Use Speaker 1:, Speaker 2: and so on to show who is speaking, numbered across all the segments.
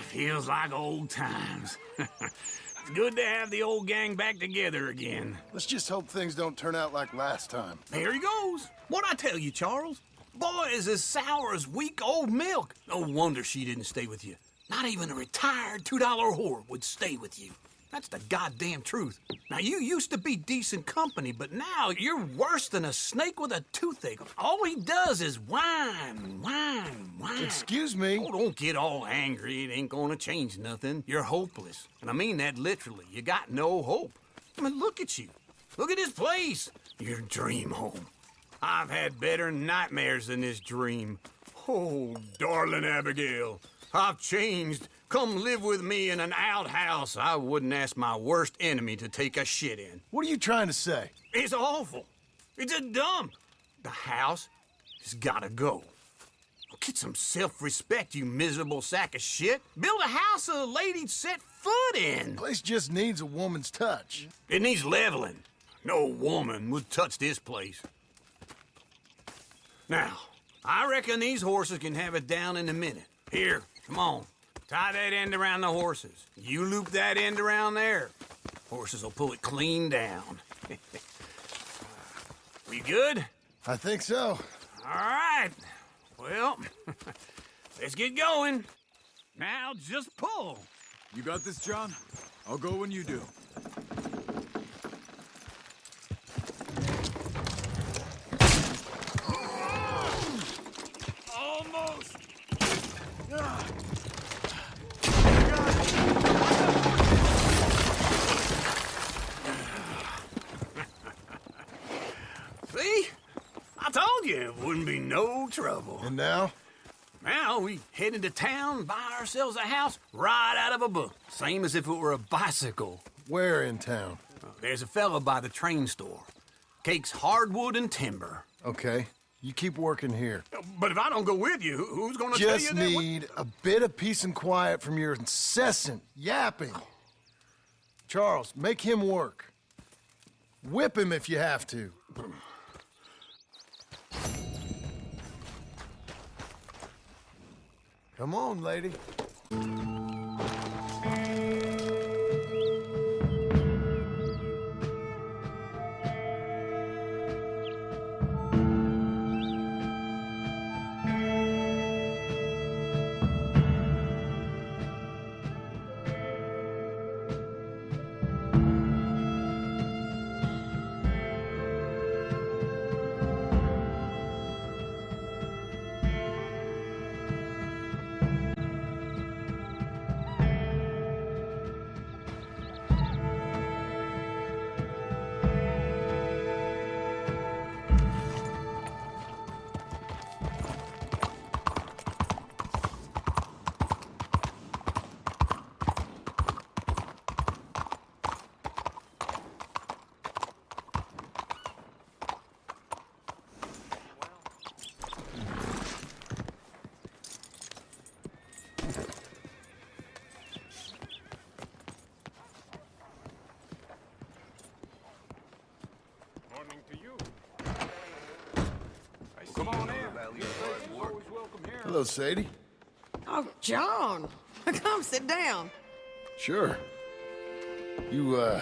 Speaker 1: Feels like old times. It's good to have the old gang back together again.
Speaker 2: Let's just hope things don't turn out like last time.
Speaker 1: There he goes. What'd I tell you, Charles? Boy is as sour as weak old milk. No wonder she didn't stay with you. Not even a retired $2 whore would stay with you. That's the goddamn truth. Now, you used to be decent company, but now you're worse than a snake with a toothache. All he does is whine.
Speaker 2: Excuse me?
Speaker 1: Oh, don't get all angry. It ain't gonna change nothing. You're hopeless. And I mean that literally. You got no hope. I mean, look at you. Look at this place. Your dream home. I've had better nightmares than this dream. Oh, darling Abigail, I've changed. Come live with me in an outhouse I wouldn't ask my worst enemy to take a shit in.
Speaker 2: What are you trying to say?
Speaker 1: It's awful. It's a dump. The house has gotta go. Get some self-respect, you miserable sack of shit. Build a house a lady'd set foot in.
Speaker 2: The place just needs a woman's touch.
Speaker 1: It needs leveling. No woman would touch this place. Now, I reckon these horses can have it down in a minute. Here, come on. Tie that end around the horses. You loop that end around there. Horses will pull it clean down. We good?
Speaker 2: I think so.
Speaker 1: All right. Well, let's get going. Now just pull.
Speaker 3: You got this, John? I'll go when you do.
Speaker 1: Almost. See? I told you it wouldn't be no trouble.
Speaker 2: And now?
Speaker 1: Now we head into town, buy ourselves a house right out of a book. Same as if it were a bicycle.
Speaker 2: Where in town?
Speaker 1: There's a fella by the train store. Cakes hardwood and timber.
Speaker 2: Okay, you keep working here.
Speaker 1: But if I don't go with you, who's gonna tell you
Speaker 2: Just
Speaker 1: that?
Speaker 2: need a bit of peace and quiet from your incessant yapping. Charles, make him work. Whip him if you have to. Come on, lady.
Speaker 1: Morning to you. Come on in. Always welcome here.
Speaker 2: Hello, Sadie.
Speaker 4: Oh, John. Come sit down.
Speaker 2: Sure. You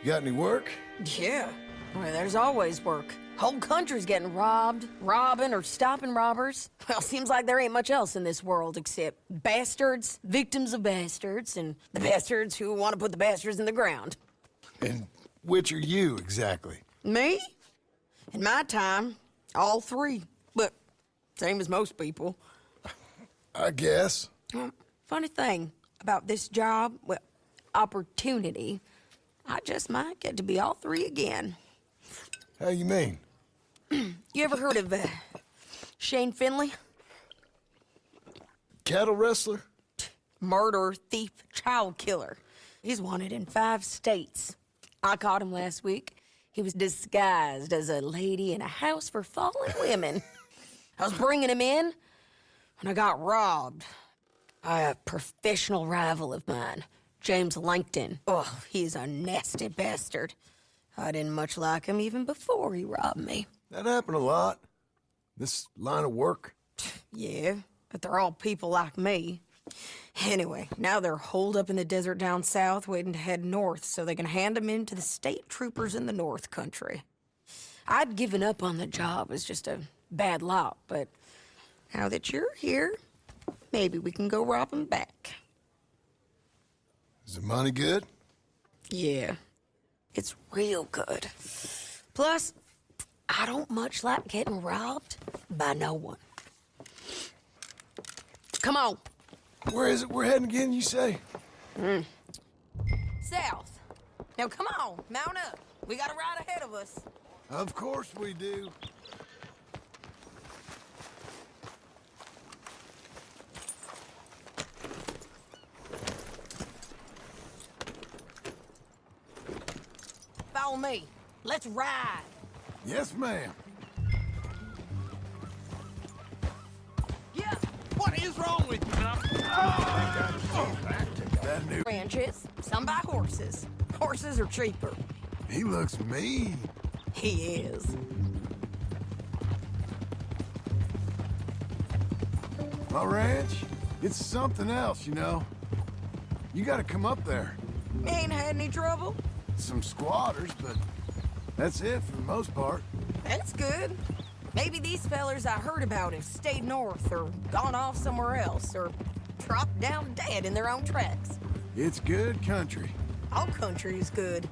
Speaker 2: got any work?
Speaker 4: Yeah. Well, there's always work. Whole country's getting robbed, robbing, or stopping robbers. Well, seems like there ain't much else in this world except bastards, victims of bastards, and the bastards who want to put the bastards in the ground.
Speaker 2: And which are you, exactly?
Speaker 4: Me? In my time, all three. But same as most people.
Speaker 2: I guess.
Speaker 4: Funny thing about this job, well, opportunity, I just might get to be all three again.
Speaker 2: How you mean?
Speaker 4: You ever heard of Shane Finley?
Speaker 2: Cattle wrestler?
Speaker 4: Murderer, thief, child killer. He's wanted in 5 states. I caught him last week. He was disguised as a lady in a house for fallen women. I was bringing him in, and I got robbed by a professional rival of mine, James Langton. Oh, he's a nasty bastard. I didn't much like him even before he robbed me.
Speaker 2: That happened a lot. This line of work.
Speaker 4: Yeah, but they're all people like me. Anyway, now they're holed up in the desert down south, waiting to head north so they can hand them in to the state troopers in the North Country. I'd given up on the job as just a bad lot, but now that you're here, maybe we can go rob them back.
Speaker 2: Is the money good?
Speaker 4: Yeah, it's real good. Plus, I don't much like getting robbed by no one. Come on.
Speaker 2: Where is it we're heading again, you say?
Speaker 4: South. Now come on, mount up. We got a ride ahead of us.
Speaker 2: Of course we do.
Speaker 4: Follow me. Let's ride.
Speaker 2: Yes, ma'am.
Speaker 4: Yeah.
Speaker 1: What is wrong with you?
Speaker 2: That new...
Speaker 4: Ranches, some buy horses. Horses are cheaper.
Speaker 2: He looks mean.
Speaker 4: He is.
Speaker 2: My ranch, it's something else, you know. You gotta come up there.
Speaker 4: Ain't had any trouble?
Speaker 2: Some squatters, but that's it for the most part.
Speaker 4: That's good. Maybe these fellers I heard about have stayed north or gone off somewhere else or dropped down dead in their own tracks.
Speaker 2: It's good country.
Speaker 4: All country is good.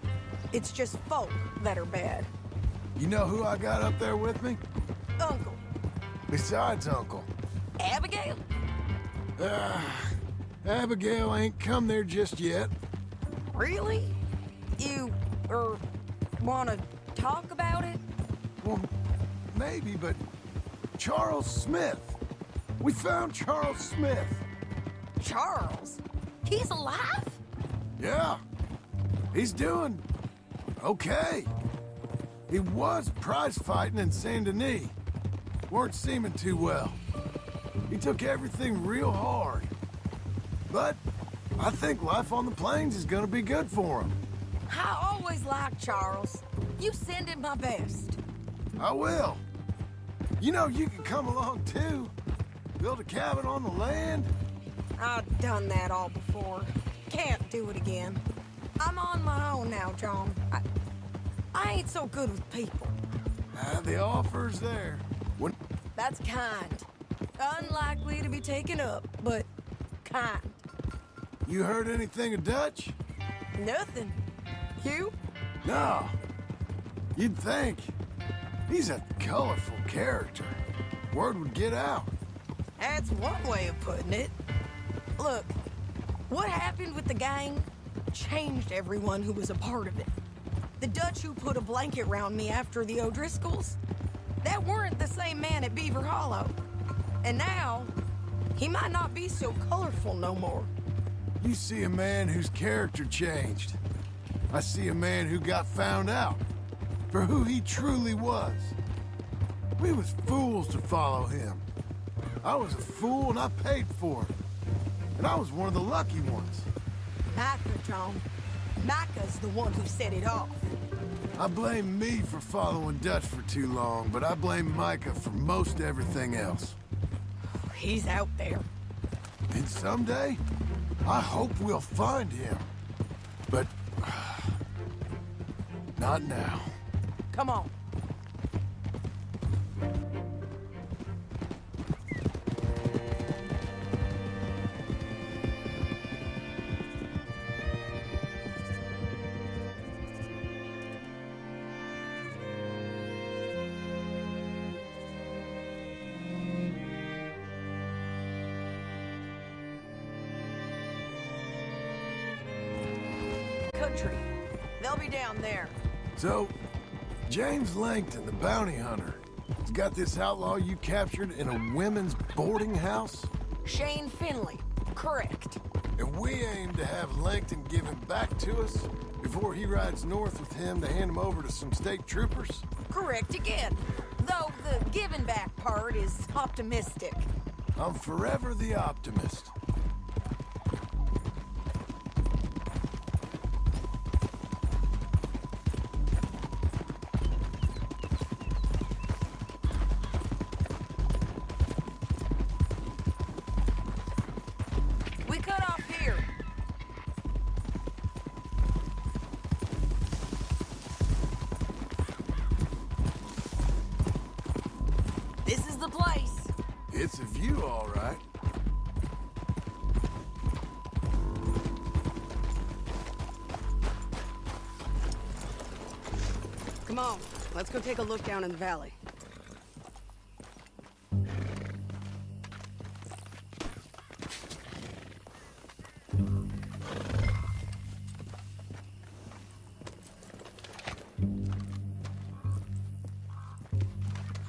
Speaker 4: It's just folk that are bad.
Speaker 2: You know who I got up there with me?
Speaker 4: Uncle.
Speaker 2: Besides Uncle.
Speaker 4: Abigail?
Speaker 2: Abigail ain't come there just yet.
Speaker 4: Really? You, wanna talk about it?
Speaker 2: Well, maybe, but Charles Smith. We found Charles Smith.
Speaker 4: Charles? He's alive?
Speaker 2: Yeah. He's doing okay. He was prize fighting in Saint Denis. Weren't seeming too well. He took everything real hard. But I think life on the plains is gonna be good for him.
Speaker 4: I always liked Charles. You send him my best.
Speaker 2: I will. You know, you can come along too. Build a cabin on the land.
Speaker 4: I've done that all before. Can't do it again. I'm on my own now, John. I ain't so good with people.
Speaker 2: The offer's there. When
Speaker 4: That's kind. Unlikely to be taken up, but kind.
Speaker 2: you heard anything of Dutch?
Speaker 4: Nothing. You?
Speaker 2: No. You'd think. He's a colorful character. Word would get out.
Speaker 4: That's one way of putting it. Look, what happened with the gang changed everyone who was a part of it. The Dutch who put a blanket round me after the O'Driscolls, that weren't the same man at Beaver Hollow. And now, he might not be so colorful no more.
Speaker 2: You see a man whose character changed. I see a man who got found out for who he truly was. We was fools to follow him. I was a fool and I paid for it. And I was one of the lucky ones.
Speaker 4: Micah, John. Micah's the one who set it off.
Speaker 2: I blame me for following Dutch for too long, but I blame Micah for most everything else.
Speaker 4: He's out there.
Speaker 2: And someday, I hope we'll find him. But not now.
Speaker 4: Come on. Country. They'll be down there.
Speaker 2: So, James Langton, the bounty hunter, has got this outlaw you captured in a women's boarding house?
Speaker 4: Shane Finley. Correct.
Speaker 2: And we aim to have Langton give him back to us before he rides north with him to hand him over to some state troopers?
Speaker 4: Correct again. Though the giving back part is optimistic.
Speaker 2: I'm forever the optimist.
Speaker 4: We cut the place.
Speaker 2: It's a view, all right.
Speaker 4: Come on, let's go take a look down in the valley.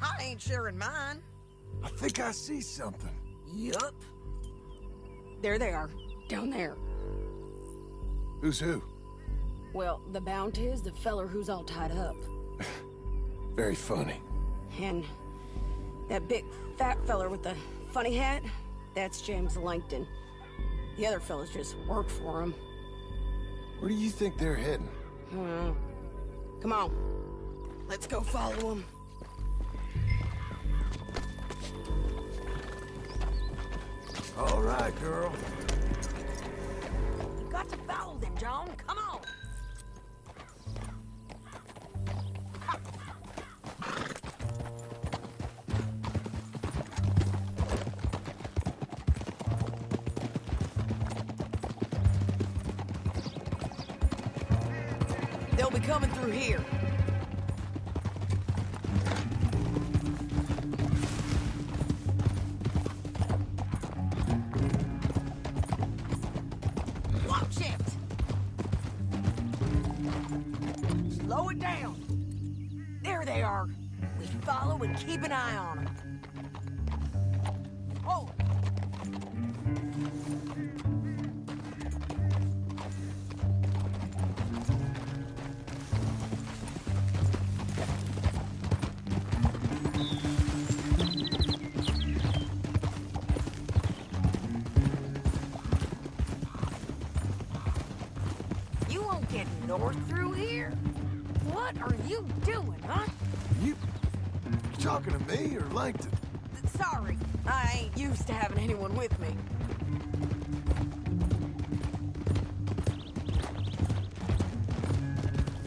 Speaker 4: I ain't sharing mine.
Speaker 2: I think I see something.
Speaker 4: Yup. There they are, down there.
Speaker 2: Who's who?
Speaker 4: Well, the Bounty is the feller who's all tied up.
Speaker 2: Very funny.
Speaker 4: And that big fat feller with the funny hat, that's James Langton. The other fellas just work for him.
Speaker 2: Where do you think they're heading?
Speaker 4: Come on, let's go follow him.
Speaker 2: All right, girl.
Speaker 4: You got to follow them, John. Come on. They'll be coming through here. Watch it! Slow it down. There they are. We follow and keep an eye on them. Oh! You won't get north through here? What are you doing, huh?
Speaker 2: You talking to me or Langton?
Speaker 4: Sorry, I ain't used to having anyone with me.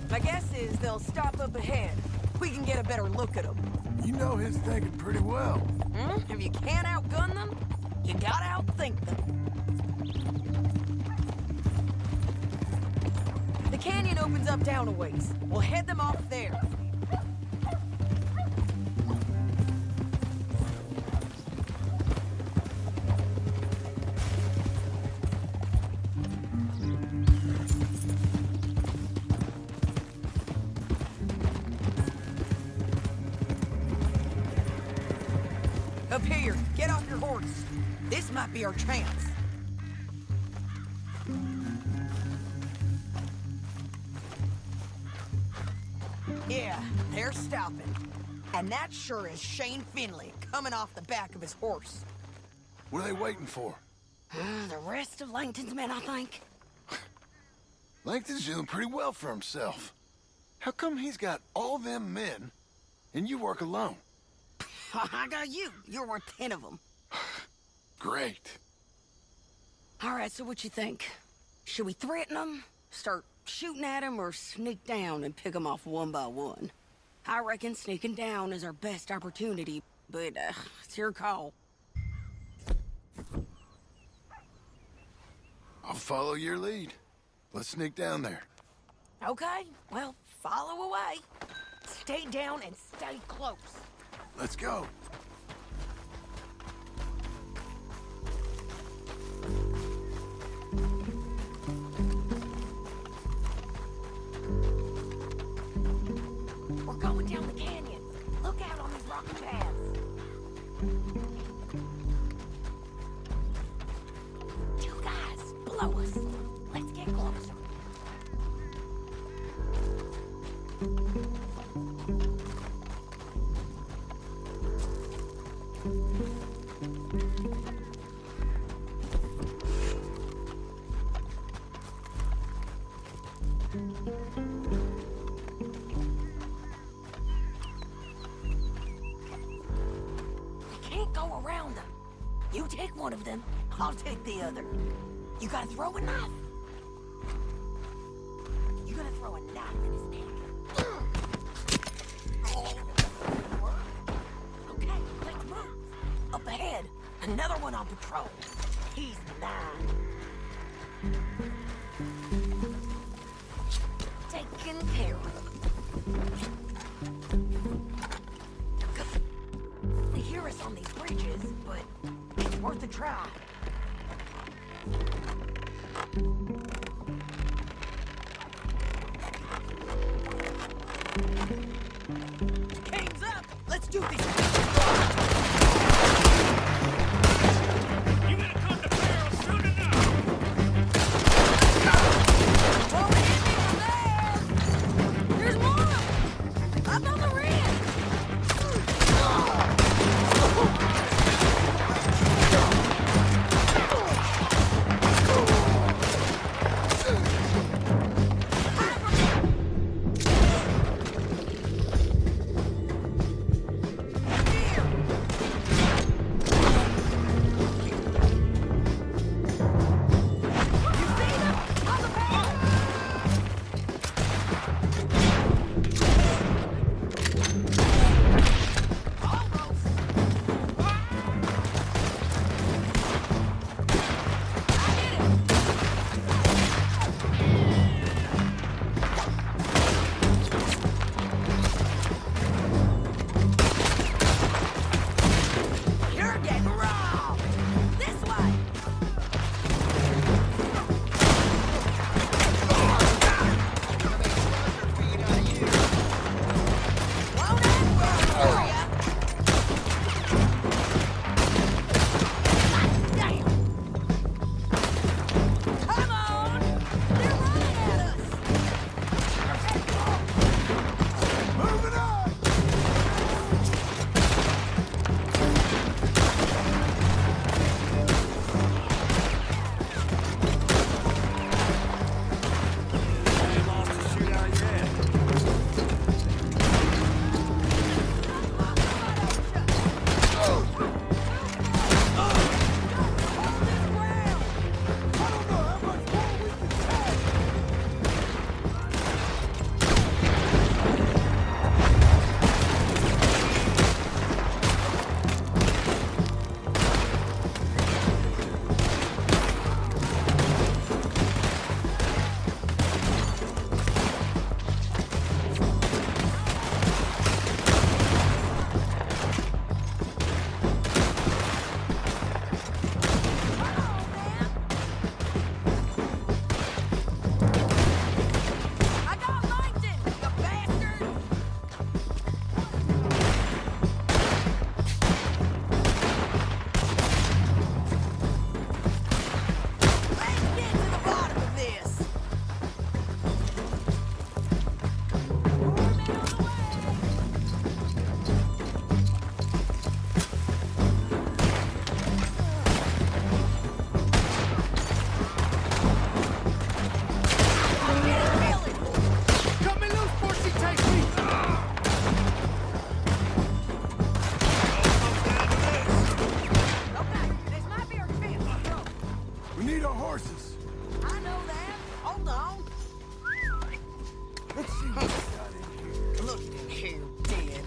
Speaker 4: My guess is they'll stop up ahead. We can get a better look at them.
Speaker 2: You know his thinking pretty well.
Speaker 4: If you can't outgun them, you gotta outthink them. The canyon opens up down a ways. We'll head them off there. Up here, get off your horse. This might be our chance. Yeah, they're stopping. And that sure is Shane Finley coming off the back of his horse.
Speaker 2: What are they waiting for?
Speaker 4: The rest of Langton's men, I think.
Speaker 2: Langton's doing pretty well for himself. How come he's got all them men and you work alone?
Speaker 4: I got you. You're worth 10 of them.
Speaker 2: Great.
Speaker 4: All right, so what you think? Should we threaten them, start shooting at them, or sneak down and pick them off one by one? I reckon sneaking down is our best opportunity, but it's your call.
Speaker 2: I'll follow your lead. Let's sneak down there.
Speaker 4: Okay, well, follow away. Stay down and stay close.
Speaker 2: Let's go.
Speaker 4: We're going down the canyon. Look out on these rocky paths. Two guys below us. Let's get closer. Go around them. You take one of them, I'll take the other. You gotta throw a knife. You gotta throw a knife in his neck. Okay, let's move. Another one on patrol. He's mine. Taken care of. They hear us on these bridges, but it's worth a try. Game's up! Let's do this!
Speaker 1: You gotta come to barrel soon enough.
Speaker 4: Won't hit me from there! There's more! Up on the rim! You're getting robbed! This way! Won't end well for ya! Damn! Come on! They're running at us!
Speaker 2: Moving on!
Speaker 1: Ain't lost a shootout yet.
Speaker 2: I don't know how much more we can take.
Speaker 4: I got Langton, you bastard! Let's get to the bottom of this!
Speaker 2: Cut me loose before she takes me!
Speaker 4: Okay, this might be our chance. Go.
Speaker 2: We need our horses.
Speaker 4: I know that. Hold on.
Speaker 2: Let's see what we got in here.
Speaker 4: Look in here, dead.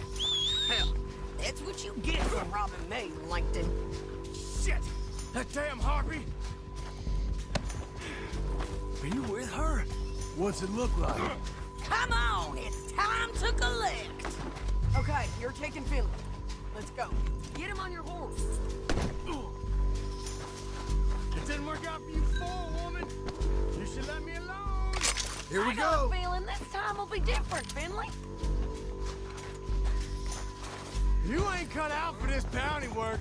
Speaker 4: Hell, that's what you get for robbing me, Langton.
Speaker 2: Shit! That damn harpy! Are you with her? What's it look like?
Speaker 4: Come on, it's time to collect. Okay, you're taking Finley. Let's go. Get him on your horse.
Speaker 2: It didn't work out for you before, woman. You should let me alone. Here we
Speaker 4: I got
Speaker 2: go.
Speaker 4: a feeling this time will be different, Finley.
Speaker 2: You ain't cut out for this bounty work.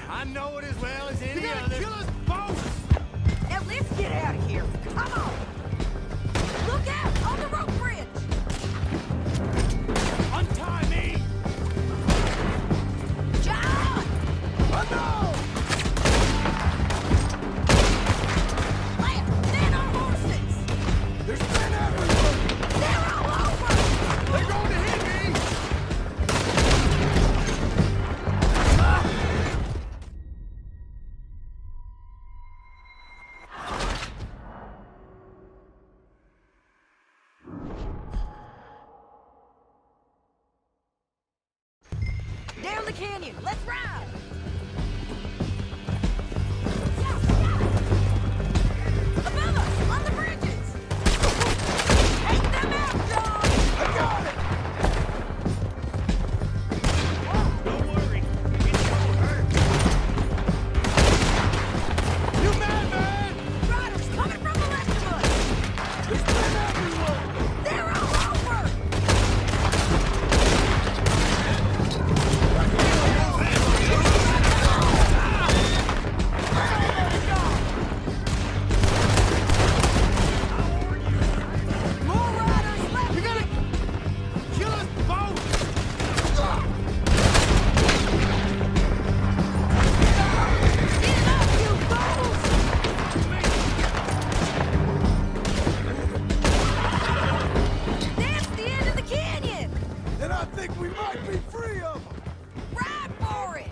Speaker 2: I know it as well as any other. Kill us both.
Speaker 4: Now let's get out of here. Come on. Look out on the rope bridge.
Speaker 2: Untie me.
Speaker 4: John!
Speaker 2: Oh no!
Speaker 4: Left, then our horses.
Speaker 2: There's men everywhere.
Speaker 4: They're all over.
Speaker 2: They're going to hit me.
Speaker 4: Down the canyon. Let's ride.
Speaker 2: think we might be free of them.
Speaker 4: Ride for it!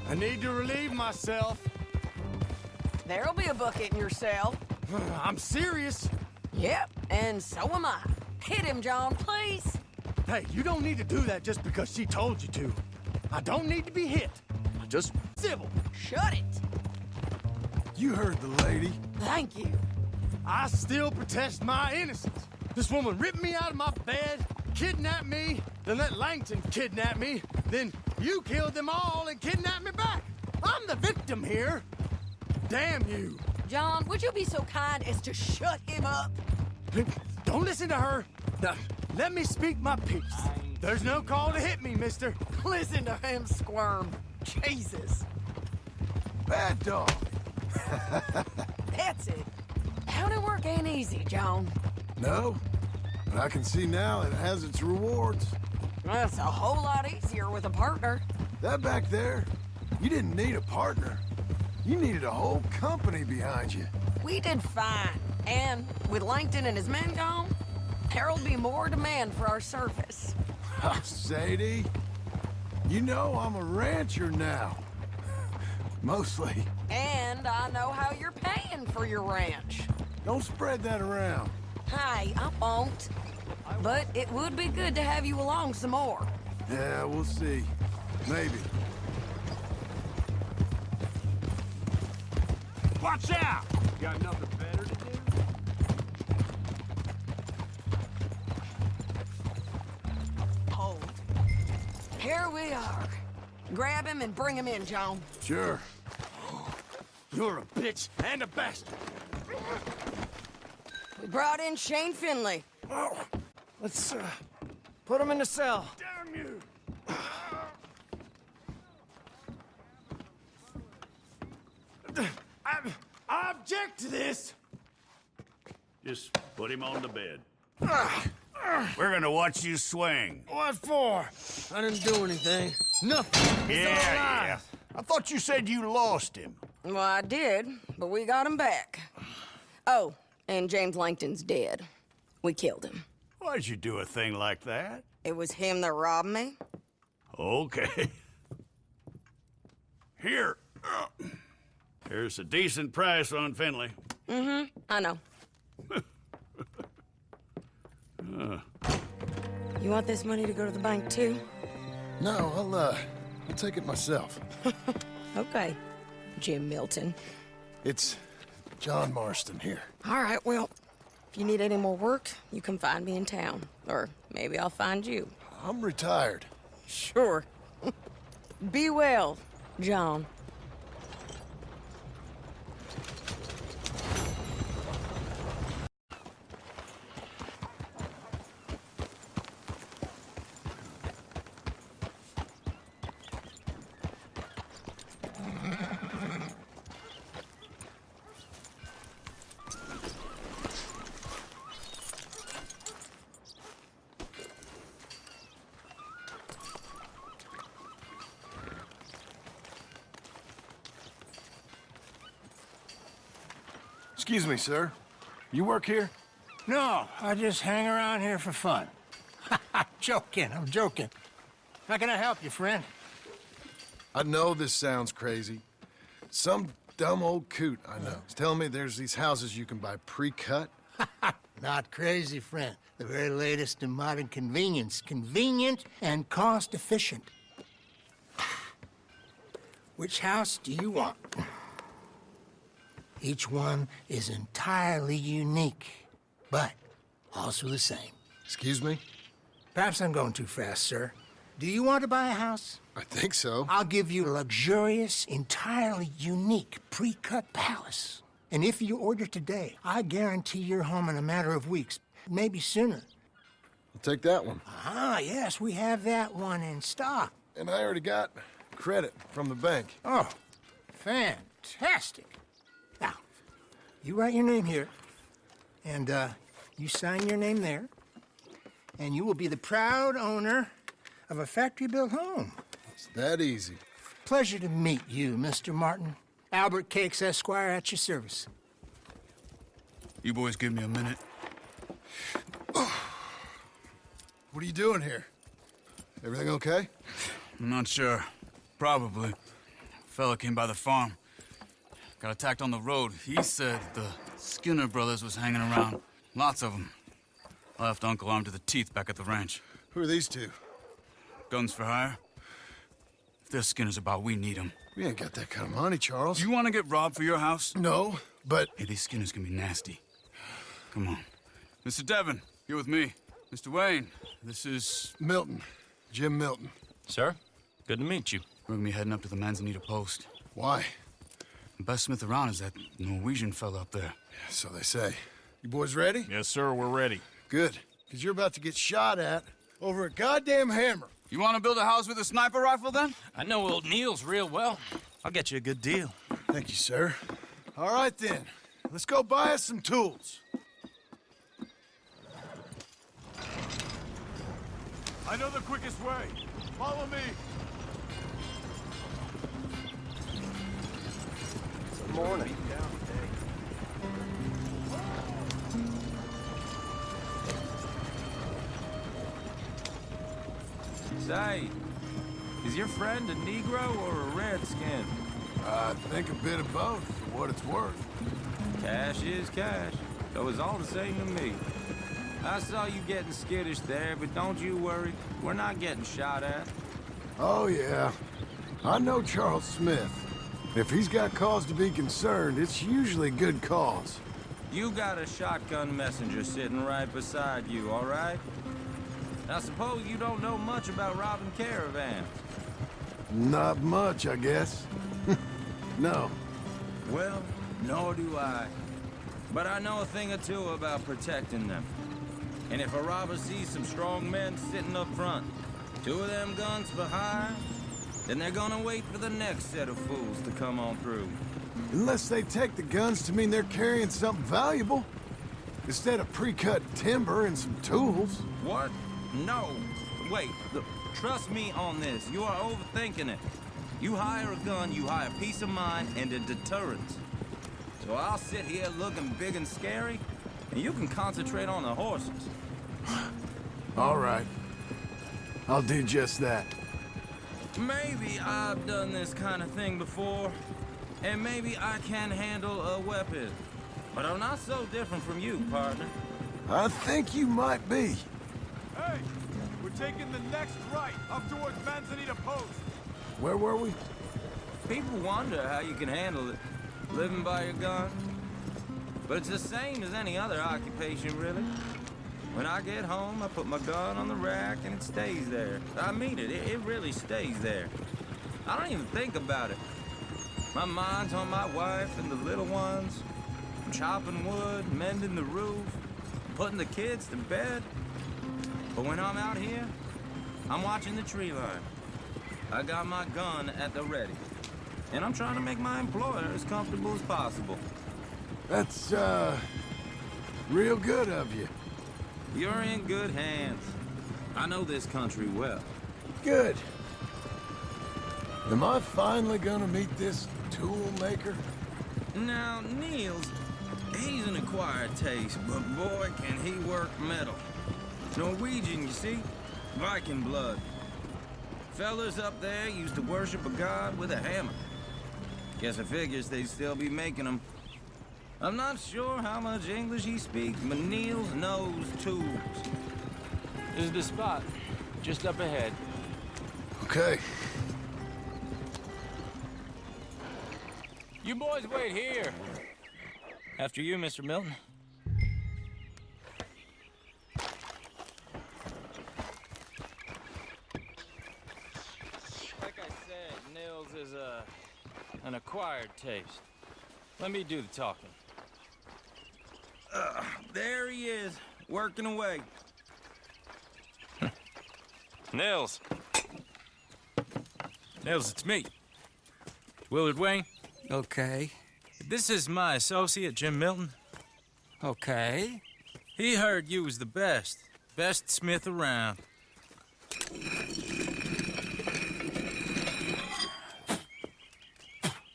Speaker 2: I need to relieve myself.
Speaker 4: There'll be a bucket in your cell.
Speaker 2: I'm serious.
Speaker 4: Yep, and so am I. Hit him, John, please.
Speaker 2: Hey, you don't need to do that just because she told you to. I don't need to be hit. Just civil.
Speaker 4: Shut it.
Speaker 2: You heard the lady.
Speaker 4: Thank you.
Speaker 2: I still protest my innocence. This woman ripped me out of my bed, kidnapped me, then let Langton kidnap me, then you killed them all and kidnapped me back. I'm the victim here. Damn you.
Speaker 4: John, would you be so kind as to shut him up?
Speaker 2: Don't listen to her. Now, let me speak my piece. There's no call to hit me, mister.
Speaker 4: Listen to him squirm. Jesus.
Speaker 2: Bad dog.
Speaker 4: That's it. County work ain't easy, John.
Speaker 2: No, but I can see now it has its rewards.
Speaker 4: That's a whole lot easier with a partner.
Speaker 2: That back there, you didn't need a partner. You needed a whole company behind you.
Speaker 4: We did fine. And with Langton and his men gone, there'll be more demand for our service.
Speaker 2: Sadie, you know I'm a rancher now. Mostly.
Speaker 4: And I know how you're paying for your ranch.
Speaker 2: Don't spread that around.
Speaker 4: Hi, I won't. But it would be good to have you along some more.
Speaker 2: Yeah, we'll see. Maybe.
Speaker 1: Watch out! Got nothing better to do?
Speaker 4: Hold. Here we are. Grab him and bring him in, John.
Speaker 2: Sure. You're a bitch and a bastard.
Speaker 4: We brought in Shane Finley.
Speaker 2: Let's, put him in the cell.
Speaker 1: Damn you!
Speaker 2: I object to this.
Speaker 1: Just put him on the bed. We're gonna watch you swing.
Speaker 2: What for? I didn't do anything. Nothing.
Speaker 1: Yeah. I thought you said you lost him.
Speaker 4: Well, I did, but we got him back. Oh, and James Langton's dead. We killed him.
Speaker 1: Why'd you do a thing like that?
Speaker 4: It was him that robbed me.
Speaker 1: Okay. Here. Here's a decent price on Finley.
Speaker 4: I know. You want this money to go to the bank, too?
Speaker 2: No, I'll take it myself.
Speaker 4: Okay, Jim Milton.
Speaker 2: It's John Marston here.
Speaker 4: All right, well, if you need any more work, you can find me in town. Or maybe I'll find you.
Speaker 2: I'm retired.
Speaker 4: Sure. Be well, John.
Speaker 2: Excuse me, sir. You work here?
Speaker 5: No, I just hang around here for fun. I'm joking. How can I help you, friend?
Speaker 2: I know this sounds crazy. Some dumb old coot I know is telling me there's these houses you can buy pre-cut.
Speaker 5: Not crazy, friend. The very latest in modern convenience. Convenient and cost-efficient. Which house do you want? Each one is entirely unique, but also the same.
Speaker 2: Excuse me?
Speaker 5: Perhaps I'm going too fast, sir. Do you want to buy a house?
Speaker 2: I think so.
Speaker 5: I'll give you a luxurious, entirely unique pre-cut palace. And if you order today, I guarantee you're home in a matter of weeks, maybe sooner.
Speaker 2: I'll take that one.
Speaker 5: Ah, yes, we have that one in stock.
Speaker 2: and I already got credit from the bank.
Speaker 5: Oh, fantastic. Now, you write your name here, and you sign your name there, and you will be the proud owner of a factory-built home.
Speaker 2: It's that easy.
Speaker 5: Pleasure to meet you, Mr. Martin. Albert Cakes, Esquire, at your service.
Speaker 3: You boys give me a minute.
Speaker 2: What are you doing here? Everything okay?
Speaker 3: I'm not sure. Probably. Fella came by the farm. Got attacked on the road. He said the Skinner brothers was hanging around. Lots of them. I left Uncle armed to the teeth back at the ranch.
Speaker 2: Who are these two?
Speaker 3: Guns for hire? If there's Skinners about, we need them.
Speaker 2: We ain't got that kind of money, Charles.
Speaker 3: You want to get robbed for your house?
Speaker 2: No, but...
Speaker 3: Hey, these Skinners can be nasty. Come on. Mr. Devon, here with me. Mr. Wayne, this is...
Speaker 2: Milton. Jim Milton.
Speaker 6: Sir, good to meet you.
Speaker 3: We're gonna be heading up to the Manzanita post.
Speaker 2: Why?
Speaker 3: The best smith around is that Norwegian fella up there.
Speaker 2: So they say. You boys ready?
Speaker 6: Yes, sir, we're ready.
Speaker 2: Good. Because you're about to get shot at over a goddamn hammer.
Speaker 3: You want to build a house with a sniper rifle, then?
Speaker 6: I know old Neil's real well. I'll get you a good deal.
Speaker 2: Thank you, sir. All right, then. Let's go buy us some tools.
Speaker 3: I know the quickest way. Follow me.
Speaker 7: Morning.
Speaker 8: Say, is your friend a Negro or a Redskin?
Speaker 2: I think a bit of both, for what it's worth.
Speaker 8: Cash is cash, so it's all the same to me. I saw you getting skittish there, but don't you worry. We're not getting shot at.
Speaker 2: Oh, yeah. I know Charles Smith. If he's got cause to be concerned, it's usually good cause.
Speaker 8: You got a shotgun messenger sitting right beside you, all right? I suppose you don't know much about robbing caravans.
Speaker 2: Not much, I guess. No.
Speaker 8: Well, nor do I. But I know a thing or two about protecting them. And if a robber sees some strong men sitting up front, 2 of them guns for hire, then they're gonna wait for the next set of fools to come on through.
Speaker 2: Unless they take the guns to mean they're carrying something valuable. Instead of pre-cut timber and some tools.
Speaker 8: What? No. Wait, look, trust me on this. You are overthinking it. You hire a gun, you hire peace of mind and a deterrence. So I'll sit here looking big and scary, and you can concentrate on the horses.
Speaker 2: All right. I'll do just that.
Speaker 8: Maybe I've done this kind of thing before, and maybe I can handle a weapon. But I'm not so different from you, partner.
Speaker 2: I think you might be.
Speaker 3: Hey, we're taking the next right up towards Manzanita Post.
Speaker 2: Where were we?
Speaker 8: People wonder how you can handle it, living by your gun. But it's the same as any other occupation, really. When I get home, I put my gun on the rack and it stays there. I mean it, it really stays there. I don't even think about it. My mind's on my wife and the little ones. I'm chopping wood, mending the roof, putting the kids to bed. But when I'm out here, I'm watching the tree line. I got my gun at the ready. And I'm trying to make my employer as comfortable as possible.
Speaker 2: That's, real good of you.
Speaker 8: You're in good hands. I know this country well.
Speaker 2: Good. Am I finally gonna meet this tool maker?
Speaker 8: Now, Niels, he's an acquired taste, but boy, can he work metal. Norwegian, you see? Viking blood. Fellas up there used to worship a god with a hammer. Guess I figures they'd still be making them. I'm not sure how much English he speaks, but Niels knows tools.
Speaker 6: This is the spot, just up ahead.
Speaker 2: Okay.
Speaker 6: You boys wait here.
Speaker 8: After you, Mr. Milton.
Speaker 6: Like I said, Nils is an acquired taste. Let me do the talking.
Speaker 8: There he is, working away.
Speaker 6: Nils, Nels, it's me. Willard Wayne.
Speaker 7: Okay.
Speaker 6: This is my associate, Jim Milton.
Speaker 7: Okay.
Speaker 6: He heard you was the best smith around.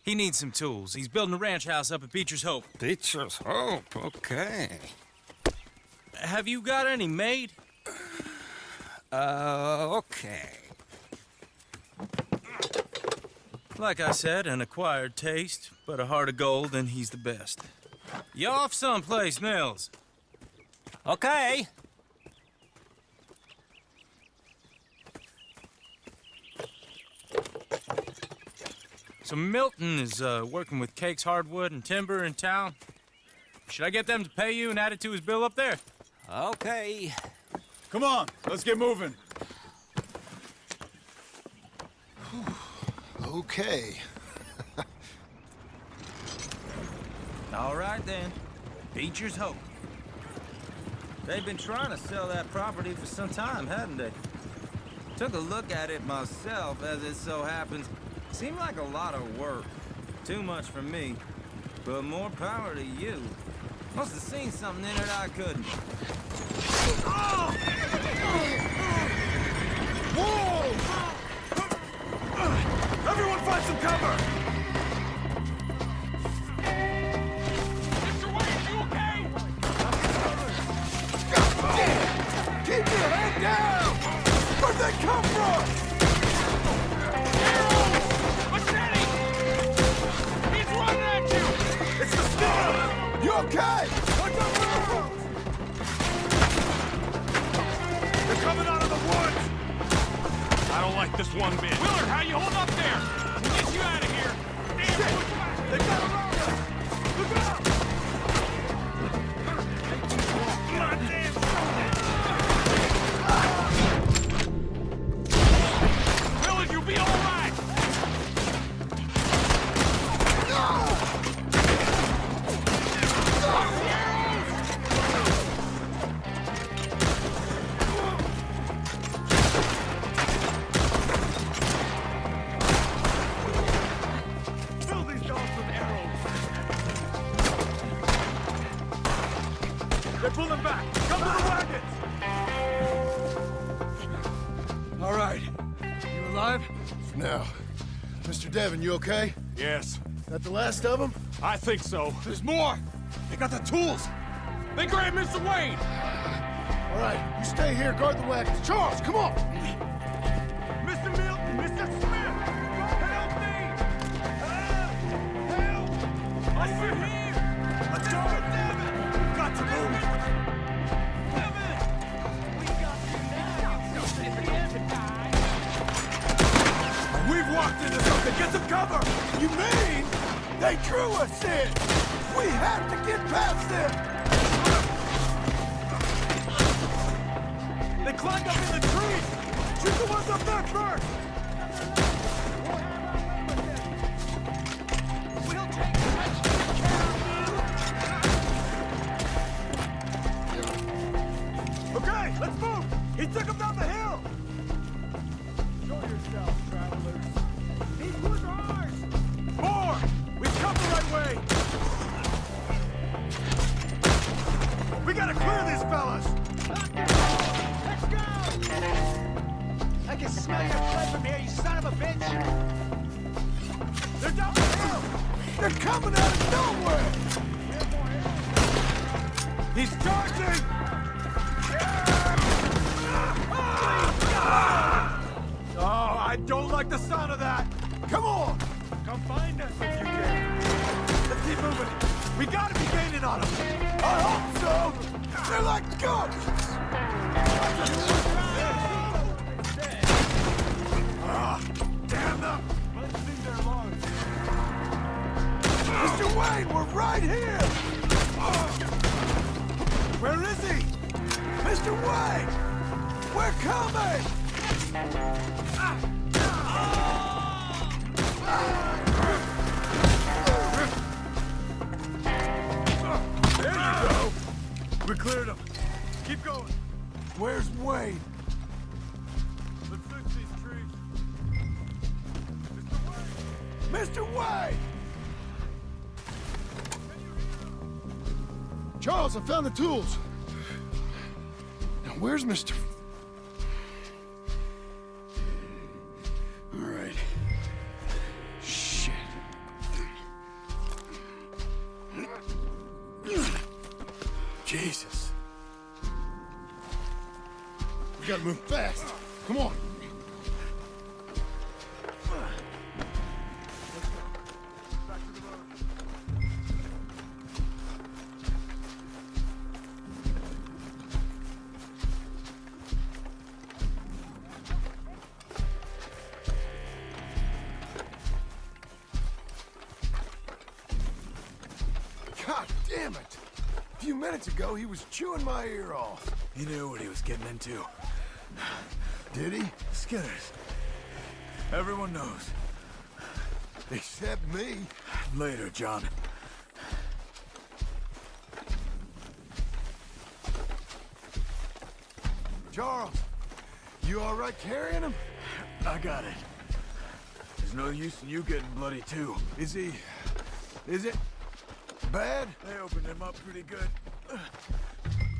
Speaker 6: He needs some tools. He's building a ranch house up at Beecher's Hope.
Speaker 7: Beecher's Hope, okay.
Speaker 6: Have you got any made?
Speaker 7: Okay.
Speaker 6: Like I said, an acquired taste, but a heart of gold, and he's the best. You off someplace, Nels?
Speaker 7: Okay.
Speaker 6: So Milton is working with Cake's Hardwood and Timber in town. Should I get them to pay you and add it to his bill up there?
Speaker 7: Okay.
Speaker 3: Come on, let's get moving.
Speaker 2: Okay.
Speaker 8: All right, then. Beecher's Hope. They've been trying to sell that property for some time, hadn't they? Took a look at it myself, as it so happens. Seemed like a lot of work. Too much for me. But more power to you. Must have seen something in it I couldn't.
Speaker 2: Whoa! Everyone find some cover!
Speaker 1: Mr. Wayne, you okay?
Speaker 2: Keep your head down! Where'd they come from?
Speaker 1: Machete! He's running at you!
Speaker 2: It's the Skinner! You okay? Watch out for the road! They're coming out of the woods!
Speaker 1: I don't like this one bit. Willard, how you hold up there? We'll get you out of here. Damn,
Speaker 2: They got around us! Look out!
Speaker 1: Willard, you'll be all right.
Speaker 2: Fill these dogs with arrows! They're pulling back! Come to the wagons! All right. You alive? For now. Mr. Devon, you okay?
Speaker 1: Yes,
Speaker 2: That the last of them?
Speaker 1: I think so. There's more. They got the tools. They grabbed Mr. Wayne.
Speaker 2: All right, you stay here, guard the wagons. Charles, come on!
Speaker 1: Mr. Milton, Mr. Smith, help me! Help! Over here! Let's go! Devin! We've got to move! Devin! We got you now, you
Speaker 2: We've walked into something. Get some cover! You mean they drew us in? We have to get past them! They climbed up in the trees! Shoot the ones up there first!
Speaker 1: We'll take such good care of you!
Speaker 2: Okay, let's move! He took him down the hill! Show yourself, travelers. These woods are ours! More! We've come the right way! We gotta clear these fellas!
Speaker 5: Let's go! I can smell your blood from here, you son of a bitch!
Speaker 2: They're down the hill! They're coming out of nowhere! He's charging! Oh, I don't like the sound of that! Come on! Come find us if you can! Let's keep moving! We gotta be gaining on them! I hope so! They're like ghosts! Ah, damn them! Let's see their lungs. Mr. Wayne, we're right here! Where is he? Mr. Wayne! We're coming! There you go! We cleared him. Keep going. Where's Wayne? Let's fix these trees. Mr. White! Charles, I found the tools. Now, where's Mr. All right. Shit. Jesus. We gotta move fast. Come on. God damn it! A few minutes ago, he was chewing my ear off.
Speaker 9: He knew what he was getting into.
Speaker 2: Did he?
Speaker 9: Skinners. Everyone knows.
Speaker 2: Except me.
Speaker 9: Later, John.
Speaker 2: Charles, you all right carrying him?
Speaker 9: I got it. There's no use in you getting bloody, too.
Speaker 2: Is it bad?
Speaker 9: They opened him up pretty good.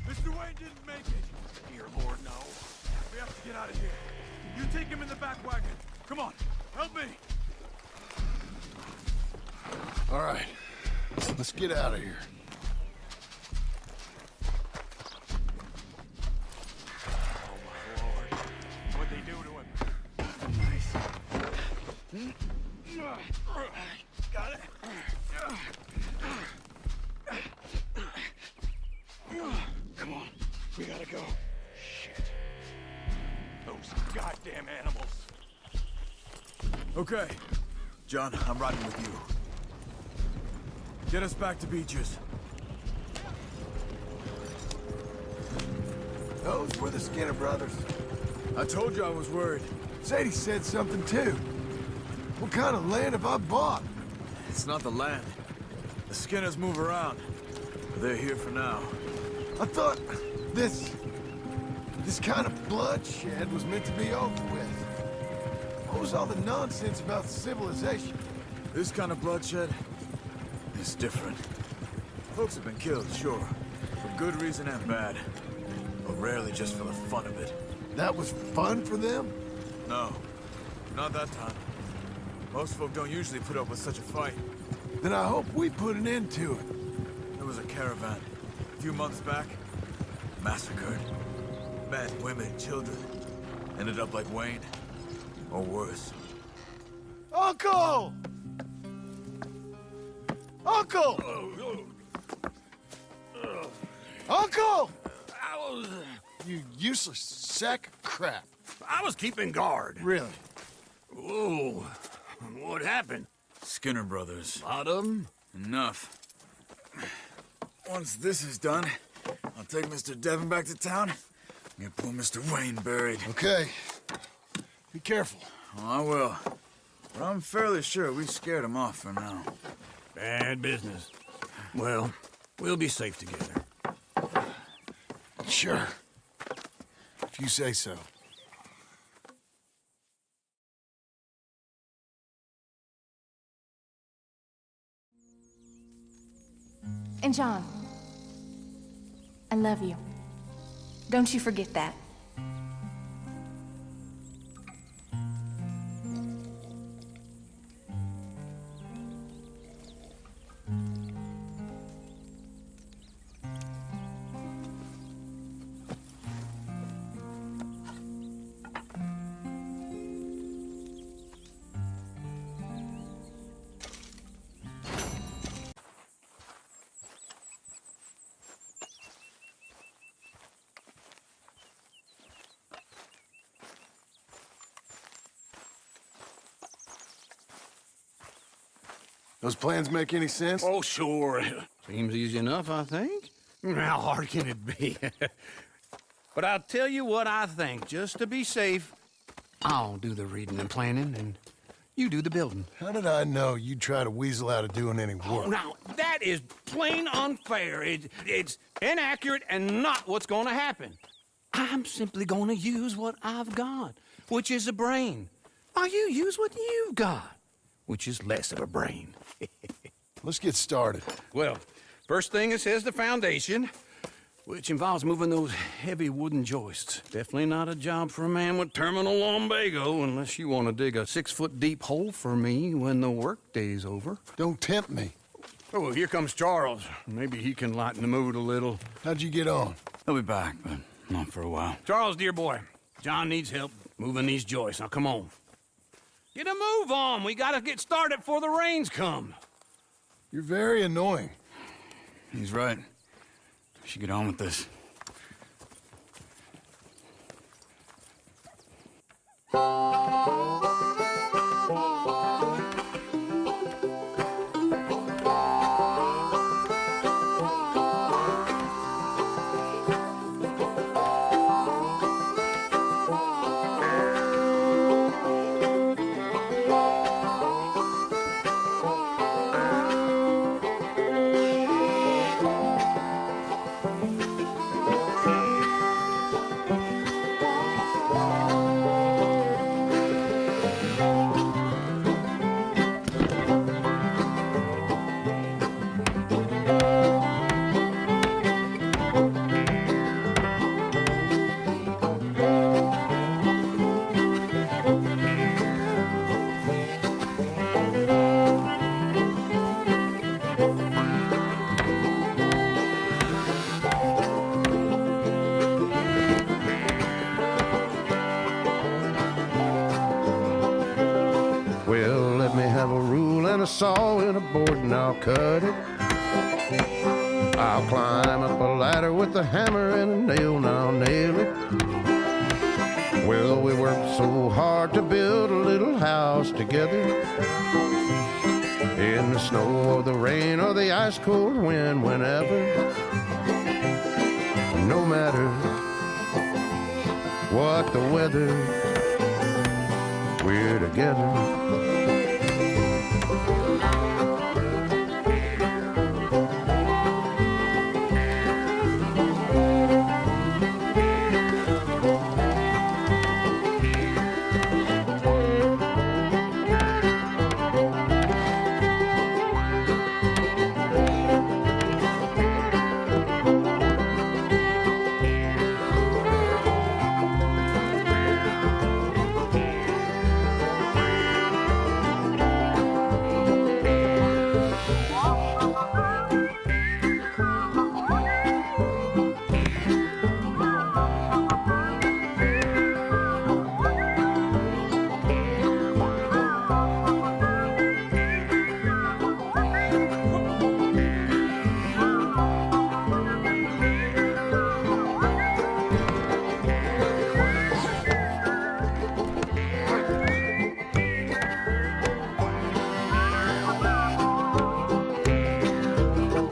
Speaker 9: Mr. Wayne didn't make it. Dear Lord, no. We have to get out of here. You take him in the back wagon. Come on, help me.
Speaker 2: All right, let's get out of here.
Speaker 9: Oh, my Lord. What'd they do to him? Nice. Got it. Come on, we gotta go. Shit. Those goddamn animals. Okay. John, I'm riding with you. Get us back to Beaches.
Speaker 2: Those were the Skinner brothers.
Speaker 9: I told you I was worried.
Speaker 2: Sadie said something too. What kind of land have I bought?
Speaker 9: It's not the land. The Skinners move around. But they're here for now.
Speaker 2: I thought this kind of bloodshed was meant to be over with. What was all the nonsense about civilization?
Speaker 9: This kind of bloodshed is different. Folks have been killed, sure. For good reason and bad. But rarely just for the fun of it.
Speaker 2: That was fun for them?
Speaker 9: No, not that time. Most folk don't usually put up with such a fight.
Speaker 2: Then I hope we put an end to it.
Speaker 9: There was a caravan a few months back. Massacred. Men, women, children. Ended up like Wayne. Or worse.
Speaker 2: Uncle! Uncle! Uncle! You useless sack of crap.
Speaker 1: I was keeping guard.
Speaker 2: Really?
Speaker 1: Whoa. What happened?
Speaker 9: Skinner brothers.
Speaker 1: Lot of them?
Speaker 9: Enough. Once this is done, I'll take Mr. Devon back to town and get poor Mr. Wayne buried.
Speaker 2: Okay. Be careful.
Speaker 9: Oh, I will. But I'm fairly sure we scared him off for now.
Speaker 1: Bad business. Well, we'll be safe together.
Speaker 2: Sure. If you say so.
Speaker 10: And John, I love you. Don't you forget that.
Speaker 2: Those plans make any sense?
Speaker 1: Oh, sure. Seems easy enough, I think. How hard can it be? But I'll tell you what I think, just to be safe. I'll do the reading and planning, and you do the building.
Speaker 2: How did I know you'd try to weasel out of doing any
Speaker 1: Oh,
Speaker 2: work?
Speaker 1: now, that is plain unfair. It's inaccurate and not what's going to happen. I'm simply going to use what I've got, which is a brain. Now, you use what you've got. which is less of a brain.
Speaker 2: Let's get started.
Speaker 1: Well, first thing it says the foundation, which involves moving those heavy wooden joists. Definitely not a job for a man with terminal lumbago, unless you want to dig a 6-foot deep hole for me when the workday's over.
Speaker 2: Don't tempt me.
Speaker 1: Oh, here comes Charles. Maybe he can lighten the mood a little.
Speaker 2: How'd you get on?
Speaker 3: He'll be back, but not for a while.
Speaker 1: Charles, dear boy, John needs help moving these joists. Now, come on. Get a move on. We gotta get started before the rains come.
Speaker 2: You're very annoying.
Speaker 3: He's right. We should get on with this.
Speaker 11: Well, let me have a rule and a saw and a board and I'll cut it. I'll climb up a ladder with a hammer and a nail and I'll nail it. Well, we worked so hard to build a little house together. In the snow or the rain or the ice cold wind, whenever. No matter what the weather, we're together.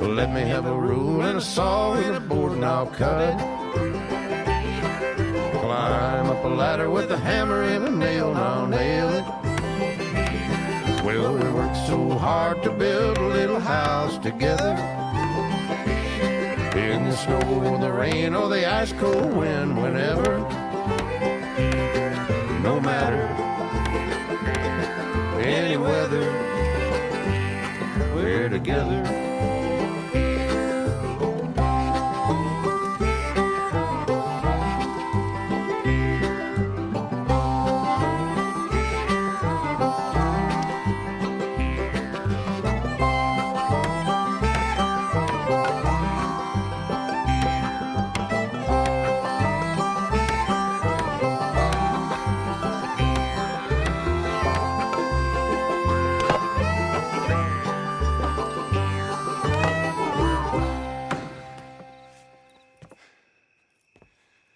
Speaker 11: Let me have a rule and a saw and a board and I'll cut it. Climb up a ladder with a hammer and a nail and I'll nail it. Well, we worked so hard to build a little house together. In the snow or the rain or the ice cold wind, whenever. No matter any weather, we're together.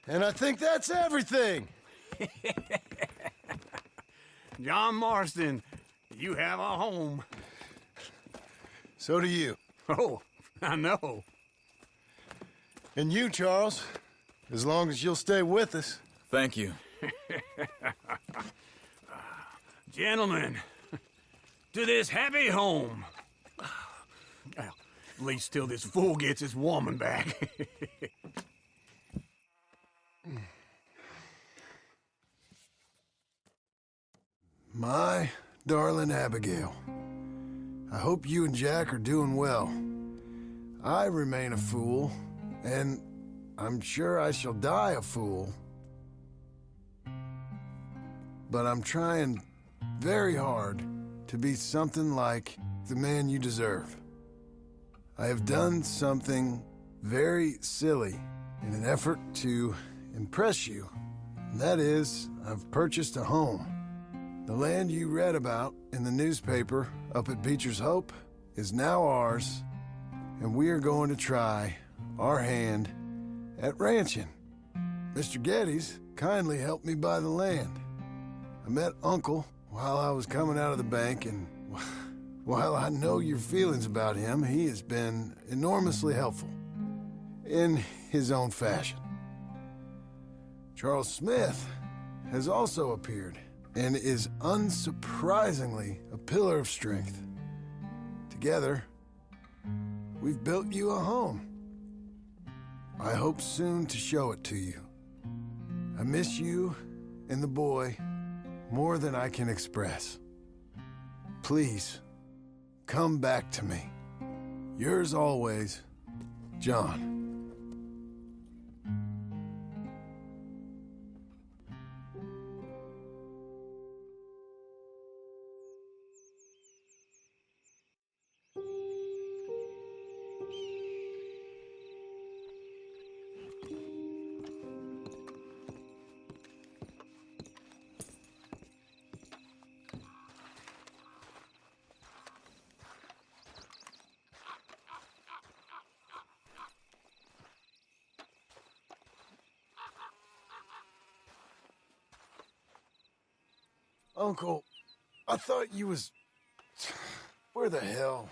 Speaker 2: And I think that's everything.
Speaker 1: John Marston, you have a home.
Speaker 2: So do you.
Speaker 1: Oh, I know.
Speaker 2: And you, Charles, as long as you'll stay with us.
Speaker 3: Thank you.
Speaker 1: Gentlemen, to this happy home. Well, at least till this fool gets his woman back.
Speaker 2: My darling Abigail. I hope you and Jack are doing well. I remain a fool, and I'm sure I shall die a fool. But I'm trying very hard to be something like the man you deserve. I have done something very silly in an effort to impress you. And that is, I've purchased a home. The land you read about in the newspaper up at Beecher's Hope is now ours, and we are going to try our hand at ranching. Mr. Geddes kindly helped me buy the land. I met Uncle while I was coming out of the bank, and while I know your feelings about him, he has been enormously helpful in his own fashion. Charles Smith has also appeared and is unsurprisingly a pillar of strength. Together, we've built you a home. I hope soon to show it to you. I miss you and the boy more than I can express. Please, come back to me. Yours always, John. Uncle, I thought you was... Where the hell?